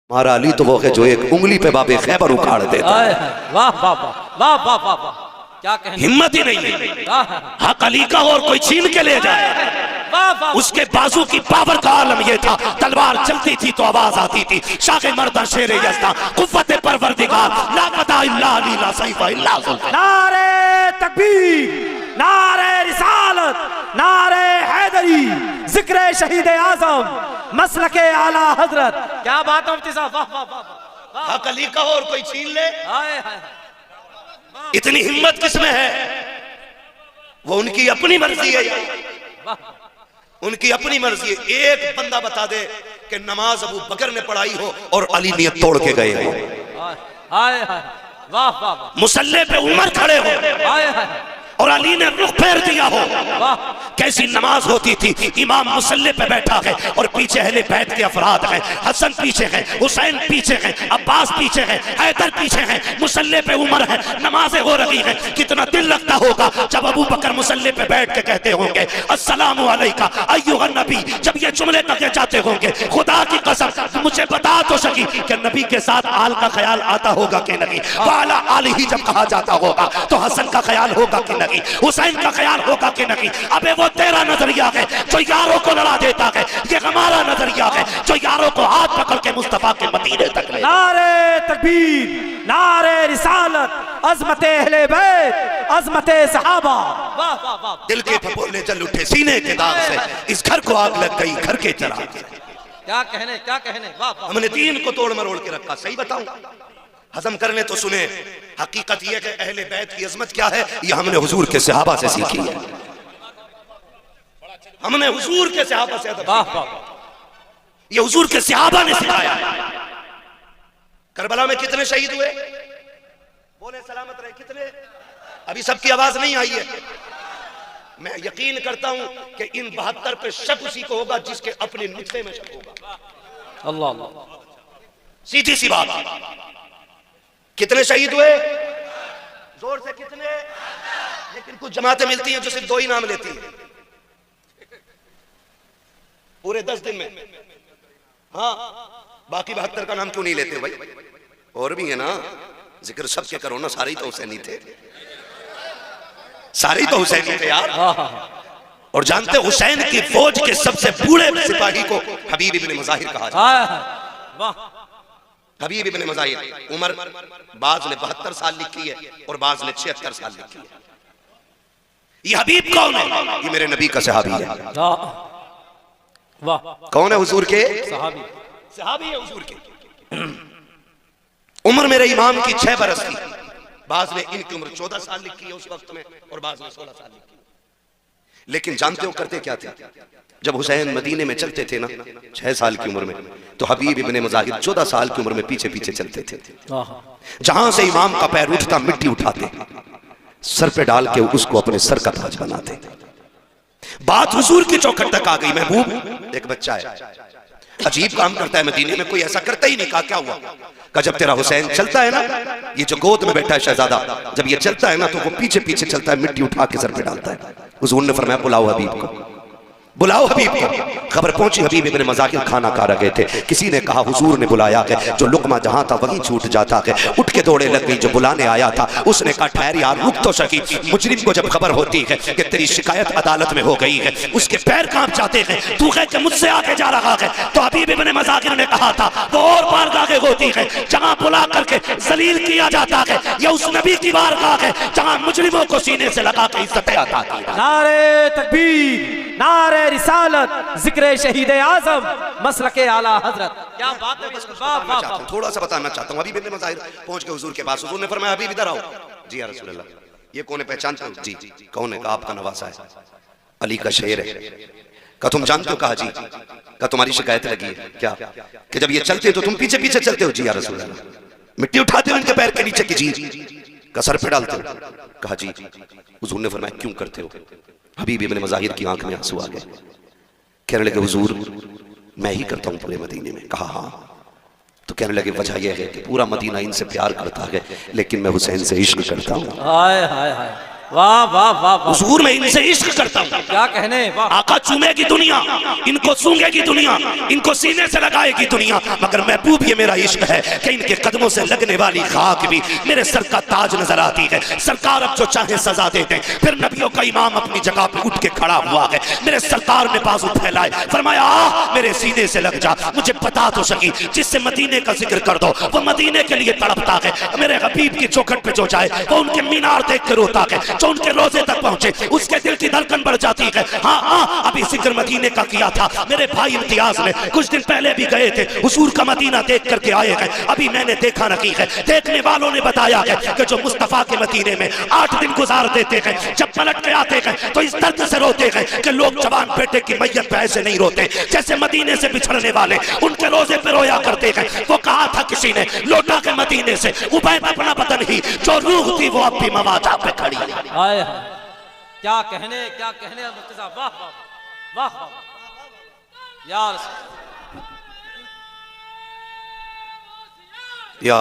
हमारा अली तो वो है जो एक उंगली पे बाबे खैबर उखाड़ देता है। वाह वाह वाह वाह वाह वाह, क्या कहने, हिम्मत ही नहीं है हक अली का और कोई छीन के ले जाए। उसके बाजू की पावर का आलम यह था, तलवार चलती थी तो आवाज आती थी, शाह मर्दा शेर यज़्दा कुव्वत परवरदिगार ला कता इल्ला अली ला सैफ़ इल्ला ज़ुल्फ़। नारे तकबीर, नारे रिसालत, नारे हैदरी, जिक्र शहीद आजम, मसलके आला हजरत। क्या बात है मुफ्ती साहब, वाह वाह वाह। हक अली का और कोई छीन ले, इतनी हिम्मत किसमें है? वो उनकी अपनी मर्जी है, उनकी अपनी मर्जी है। एक बंदा बता दे कि नमाज अबू बकर ने पढ़ाई हो और अली नियत तोड़ के गए हो, वाह वाह, मुसल्ले पे उमर खड़े हो और अली ने रुख फेर दिया हो। कैसी नमाज होती थी, इमाम मुसल्ले पे बैठा है और पीछे अहले बैत के अफराद हैं, हसन पीछे है, हुसैन पीछे है, अब्बास पीछे है, हैदर पीछे है, मुसल्ले पे उमर है, नमाजें हो रही है। कितना दिल लगता होगा जब अबू बकर मुसल्ले पे बैठ के कहते होंगे अस्सलामु अलैका अय्युहन नबी। जब ये जुमले कहे जाते होंगे, खुदा की कसम मुझे बता तो सकी कि नबी के साथ आल का ख्याल आता होगा कि नहीं? वाला आल ही जब कहा जाता होगा तो हसन का ख्याल होगा कि नहीं, हुसैन का ख्याल होगा कि नहीं? अबे वो तेरा नजरिया है जो यारों को लड़ा देता है, ये हमारा नजरिया है जो यारों को हाथ पकड़ के मुस्तफा के मदीने तक ले। नारे तकबीर, नारे रिसालत, अज़मते अहले बैत, अज़मते सहाबा। वाह वाह वाह, दिल के फपोले जल उठे सीने के दाग से, इस घर को आग लग गई घर के चिराग से। क्या कहने, क्या कहने, वाह वाह। हमने दीन को तोड़ मरोड़ के रखा। सही बताऊं, हजम करने तो सुने, हकीकत यह कि अहले बैत की अजमत क्या है ये हमने हुजूर के सहाबा से सीखी है। हमने हुजूर के सहाबा से, ये हुजूर के सहाबा ने सिखाया। करबला में कितने शहीद हुए? बोले सलामत रहे, कितने? अभी सबकी आवाज नहीं आई है। मैं यकीन करता हूं कि इन 72 पे शक उसी को होगा जिसके अपने नुस्खे में शक होगा। अल्लाह अल्लाह, सीधी सी बात। कितने शहीद हुए? जोर से कितने? लेकिन कुछ जमातें मिलती हैं जो सिर्फ 2 ही नाम लेती हैं पूरे 10 दिन में। हाँ, बाकी 72 का नाम क्यों नहीं लेते भाई? और भी है ना, जिक्र सबके करो ना। सारे ही तो हुसैनी थे, सारे ही तो हुसैनी थे यार। और जानते हुसैन की फौज के सबसे बूढ़े सिपाही को हबीब इब्ने मुज़ाहिर कहा जाता है। हबीब इब्ने मुज़ाहिर उम्र बाज ने 72 साल लिखी है और बाज ने 76 साल लिखी है। ये हबीब कौन है? ये मेरे नबी का सहाबी है। वाह, कौन है? हुजूर के सहाबी, सहाबी है हुजूर के। उम्र मेरे इमाम की 6 बरस की। बाज ने इनकी उम्र 14 साल लिखी है उस वक्त में और बाज ने 16 साल लिखी। लेकिन जानते हो करते क्या थे? जब हुसैन मदीने में चलते थे ना 6 साल की उम्र में, तो हबीब इब्ने मुज़ाहिर 14 साल की उम्र में पीछे पीछे चलते थे। जहां से इमाम का पैर उठता मिट्टी उठाते, सर पे डाल के उसको अपने सर का ताज बनाते। बात हुजूर की चौखट तक आ गई। महबूब एक बच्चा है, अजीब काम करता है मदीने में, कोई ऐसा करता ही नहीं। कहा क्या हुआ? कहा जब तेरा हुसैन चलता है ना, ये जो गोद में बैठा है शहजादा, जब ये चलता है ना तो वो पीछे पीछे चलता है, मिट्टी उठा के सर पे डालता है। हुजूर ने फरमाया बुलाओ हबीब को, बुलाओ हबीब को। खबर पहुंची, हबीब इब्ने मुज़ाहिर खाना खा रहे थे। किसी ने कहा हुजूर ने बुलाया है। जो लुकमा जहां था वहीं छूट जाता है। उठ के दौड़े लग गई जो बुलाने आया था। उसने कहा ठहर यार, रुक तो सकी। मुजरिम को जब खबर होती है कि तेरी शिकायत अदालत में हो गई है, उसके पैर कांप जाते हैं। तू कह के मुझसे आके जा रहा है। तो हबीब इब्ने मुज़ाहिर ने कहा था वो और बारगाहें होती है जहां बुला करके जलील किया जाता है, यह उस नबी की बारगाह है जहां मुजरिमों को सीने से लगा के इज्जत अता की। नारे तकबीर, नारे रिसालत, जिक्र शहीद आजम, मसलके आला हजरत। क्या बात है। थोड़ा सा बताना चाहता हूँ। हबीब इब्ने मुज़ाहिर पहुंच के हुजूर के पास, हुजूर ने फरमाया हबीब इधर आओ। जी या रसूल अल्लाह। ये कौन है? पहचानते हो? जी। कौन है? कहा आपका नवासा है, अली का शेर है। कहा तुम जानते हो? कहा जी। कहा तुम्हारी शिकायत लगी है क्या कि जब ये चलते तो तुम पीछे पीछे चलते हो? जी या रसूल अल्लाह। मिट्टी उठाते हो इनके पैर के नीचे की? जी। का सर पे डालते हो? कहा जी। हुजूर ने फरमाया क्यों करते हो? हबीब इब्ने मुज़ाहिर की आंख में आंसू आ गए। कहने लगे हुजूर मैं ही करता हूँ पूरे मदीने में। कहा हाँ। तो कहने लगे वजह यह है कि पूरा मदीना इनसे प्यार करता है, लेकिन मैं हुसैन से इश्क करता हूँ। हाय हाय हाय, वाह वाह वाह वाह, हुजूर मैं इनसे इश्क करता हूँ। क्या कहने, वाह। आका चूमेगी दुनिया, इनको सूंघेगी दुनिया, इनको सीने से लगाएगी दुनिया, मगर महबूब ये मेरा इश्क है कि इनके कदमों से लगने वाली खाक भी मेरे सर का ताज नजर आती है। सरकार अब जो चाहे सजा दे दें। फिर नबियों का इमाम अपनी जगह पे उठ के खड़ा हुआ है। मेरे सरकार ने बाजू फैलाए, फरमाया आ मेरे सीने से लग जा, मुझे बता तो सकी जिससे मदीने का जिक्र कर दो वो मदीने के लिए तड़पता है। मेरे हबीब की चौखट पे जो जाए वो उनके मीनार देख के रोता है, जो उनके रोजे तक पहुंचे उसके दिल की धड़कन बढ़ जाती है। हाँ हाँ अभी जिक्र मदीने का किया था, मेरे भाई इम्तियाज ने कुछ दिन पहले भी गए थे, हुजूर का मदीना देख करके आए हैं। अभी मैंने देखा नहीं है, देखने वालों ने बताया है कि जो मुस्तफा के मदीने में 8 दिन गुजार देते हैं, जब पलट के आते हैं तो इस दर्द से रोते हैं कि लोग जवान बेटे की मैयत पे ऐसे नहीं रोते जैसे मदीने से बिछड़ने वाले उनके रोजे पे रोया करते हैं। वो कहा था किसी ने लौटा के मदीने से उबैद अपना बदन ही, जो रूह थी वो अब भी मवाजा पे खड़ी है। हाय हाय, क्या कहने, क्या कहने मुफ्ती साहब, वाह वाह वाह वाह यार। या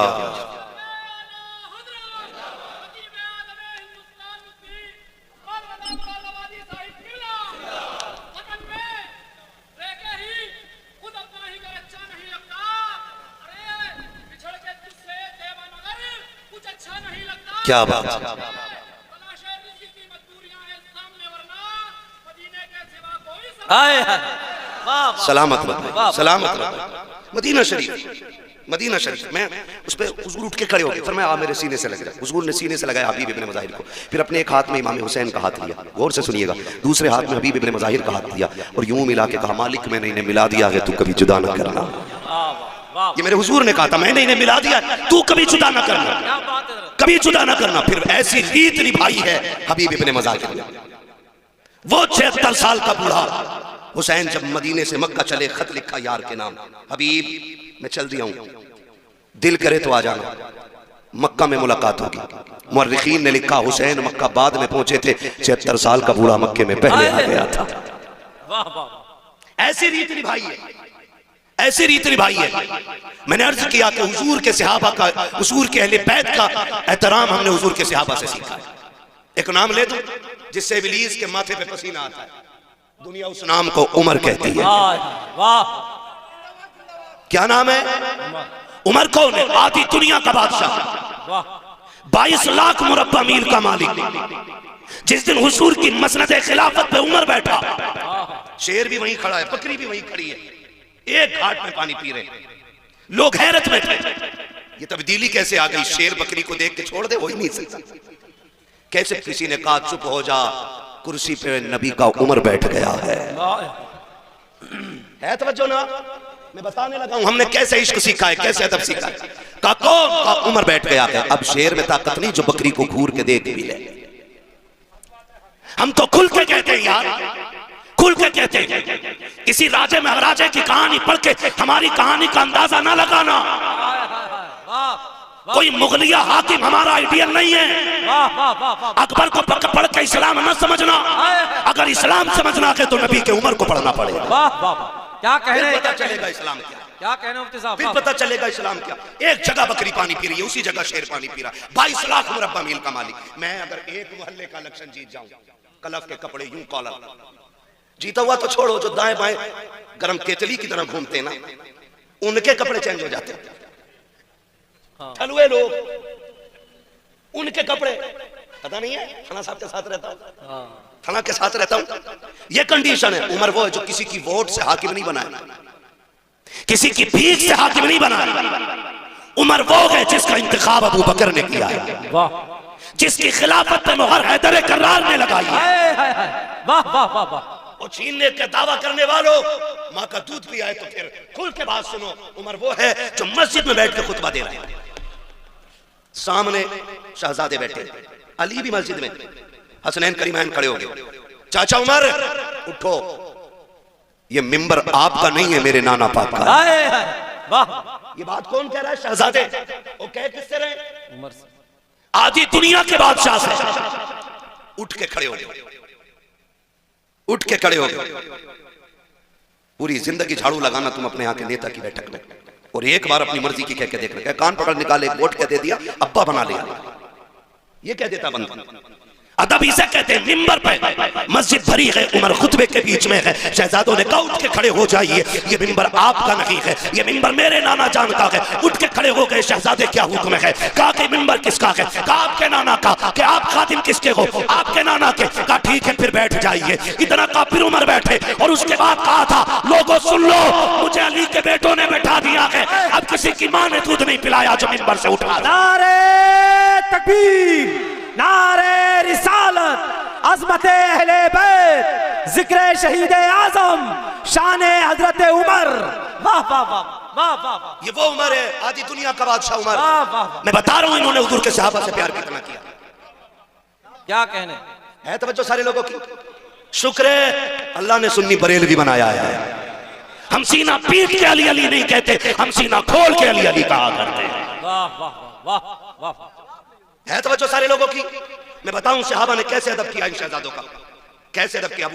क्या बात है। हाय हाय, वाह वाह, सलामत रहो, सलामत रहो। मदीना शरीफ, मदीना शरीफ में उस पे हुजूर उठ के खड़े हो गए, फरमाया आ मेरे सीने से लग जा। हुजूर ने सीने से लगाया हबीब इब्ने मज़ाहिर को, फिर अपने एक हाथ में इमाम हुसैन का हाथ लिया, गौर से सुनिएगा, दूसरे हाथ में हबीब इब्ने मज़ाहिर का हाथ लिया और यूं मिला के कहा मालिक मैंने इन्हें मिला दिया है, तू कभी जुदा न करना। ये मेरे हुजूर ने कहा था, मैंने इन्हें मिला दिया, तू कभी जुदा न करना, कभी जुदा न करना। फिर ऐसी रीत निभाई है हबीब इब्ने मज़ाहिर ने। वो 76 साल का बूढ़ा हुसैन जब मदीने से मक्का चले, खत लिखा यार के नाम, हबीब मैं चल दिया हूं, दिल करे तो आ जाना, मक्का में मुलाकात होगी। मुअर्रिखीन ने लिखा हुसैन मक्का बाद में पहुंचे थे, 76 साल का बूढ़ा मक्के में पहले आ गया था। वाह वाह, ऐसी रीत निभाई है, ऐसी रीत निभाई है। मैंने अर्ज किया कि हुजूर के सहाबा का, हुजूर के अहले बैत का एहतराम हमने हुजूर के सहाबा से सीखा। एक नाम ले दूं जिससे इब्लीस के माथे पे पसीना आता है, दुनिया उस नाम को उमर कहती है। वाह, क्या नाम है? उमर कौन है? आधी दुनिया का बादशाह, 22 लाख मुरब्बा मील का मालिक। जिस दिन हुजूर की मसनद खिलाफत पे उमर बैठा, शेर भी वहीं खड़ा है, बकरी भी वहीं खड़ी है, एक घाट में पानी पी रहे हैं, लोग हैरत में थे। ये तब्दीली कैसे आ गई? शेर बकरी को देख के छोड़ दे, वही नहीं सकता। कैसे किसी ने कहा चुप हो जा, कुर्सी पे नबी का उमर बैठ गया है तवज्जो ना? मैं बताने लगा हूं हमने कैसे इश्क सीखा है, कैसे अदब सीखा है। का कौन का उमर बैठ गया है। अब शेर में ताकत नहीं जो बकरी को घूर के देख भी ले। हम तो खुल के कहते हैं यार, खुल के कहते हैं। किसी राजे महाराजे की कहानी पढ़ के हमारी कहानी का अंदाजा ना लगाना। कोई मुगलिया हाकिम हमारा आइडियल नहीं है। अकबर को पढ़ के इस्लाम न समझना, अगर इस्लाम समझना है तो नबी के उमर को पढ़ना पड़ेगा। क्या कह रहे हैं? पता चलेगा इस्लाम क्या, क्या कहना मुफ्ती साहब, फिर पता चलेगा इस्लाम क्या। एक जगह बकरी पानी पी रही है, उसी जगह शेर पानी पी रहा है, 22 लाख मुरब्बा मील का मालिक। मैं अगर एक मोहल्ले का इलेक्शन जीत जाऊं, कलफ के कपड़े यूं कॉलर, जीता हुआ तो छोड़ो, जो दाएं बाएं गरम केतली की तरह घूमते ना, उनके कपड़े चेंज हो जाते हैं। ठलुए लोग, उनके कपड़े, पता नहीं है, थाना साहब के साथ रहता हूं, थाना के साथ रहता हूं। ये कंडीशन है। उमर वो है जो किसी की वोट से हाकिम नहीं बना, किसी की भीख से हाकिम नहीं बना। उमर वो है जिसका इंतखाब अबू बकर ने किया है, जिसकी खिलाफत पे मुहर हैदर कर्रार ने लगाई है। वाह वाह वाह वाह। और छीनने का दावा करने वालों, माँ का दूध भी आए तो फिर खुल के बात सुनो। उमर वो है जो मस्जिद में बैठ के खुतबा दे रहे हैं, सामने शहजादे बैठे, अली भी मस्जिद में, हसनैन करीमैन खड़े हो गए। चाचा उमर उठो, ये मिंबर आपका नहीं है, मेरे नाना पाक का। वाह, ये बात कौन कह रहा है? शहजादे। वो कह किससे रहे? उमर से। आधी दुनिया के बादशाह से। उठ के खड़े हो गए, उठ के खड़े हो गए। पूरी जिंदगी झाड़ू लगाना तुम अपने यहाँ के नेता की बैठक में, और एक बार अपनी मर्जी की कह के देख रहे, कान पकड़ निकाले, वोट कह दे दिया, अब्बा बना लिया, ये कह देता बंदा। अदब इसे कहते हैं। मिंबर पे मस्जिद भरी है, उमर खुतबे के बीच में है, शहजादों ने कहा उठ के खड़े हो जाइए, ये मिंबर आपका नहीं है, ये मिंबर मेरे नाना जान का है। उठ के खड़े हो गए शहजादे, क्या हुक्म है? कहा कि मिंबर किसका है? कहा आपके नाना का। कि आप खादिम किसके हो? आपके नाना के। कहा ठीक है फिर बैठ जाइए। इतना कहा फिर उमर बैठे और उसके बाद कहा था लोगों सुन लो, मुझे अली के बेटों ने बैठा दिया है, अब किसी की मां ने दूध नहीं पिलाया जो मिंबर से उठा। नारे तकबीर, नारे रिसालत, अज़मत अहले बैत, जिक्र शहीद आज़म, शान हजरत उमर। वाह वाह वाह वाह वाह। ये वो उमर है, आधी दुनिया का बादशाह उमर। वाह वाह। मैं बता रहा हूं इन्होंने हुजूर के सहाबा से प्यार कितना किया। क्या कहने है तवज्जो सारे लोगों की। शुक्र है अल्लाह ने सुन्नी बरेलवी बनाया है। हम सीना पीट के अली अली नहीं कहते, हम सीना खोल के अली अली कहा करते हैं। वाह वाह वाह वाह। है तवज्जो सारे लोगों की। मैं बताऊं सहाबा ने कैसे अदब किया इन शहजादों का, कैसे अदब किया।